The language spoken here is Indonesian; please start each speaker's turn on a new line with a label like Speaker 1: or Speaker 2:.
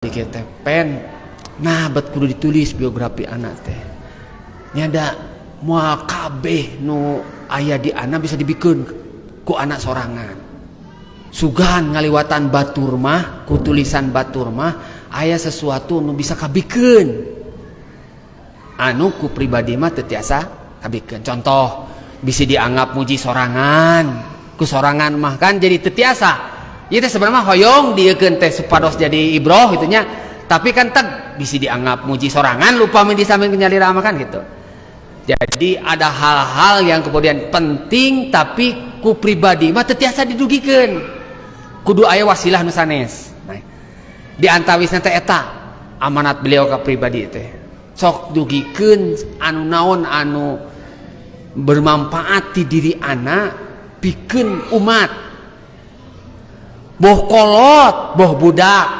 Speaker 1: dikit teh pen nah bet kudu ditulis biografi anak teh nyada moal kabeh nu aya di anak bisa dibikeun ku anak sorangan sugan ngaliwatan batur mah ku tulisan batur mah aya sesuatu nu bisa kabikeun anu ku pribadi mah teu tiasa kabikeun. Contoh bisa dianggap muji sorangan ku sorangan mah kan jadi teu tiasa. Ieu teh sebenarnya hoyong diekeun teh supados jadi ibroh gitu nya. Tapi kan teg bisa dianggap muji sorangan lupa di samping nyalira mah kan gitu. Jadi ada hal-hal yang kemudian penting tapi ku pribadi mah teu tiasa didugikeun. Kudu aya wasilah nu sanes. Nah, di antawisna teh eta amanat beliau ka pribadi teh. Sok dugikeun anu naon anu bermanfaat di diri anak pikeun umat. Boh kolot, boh budak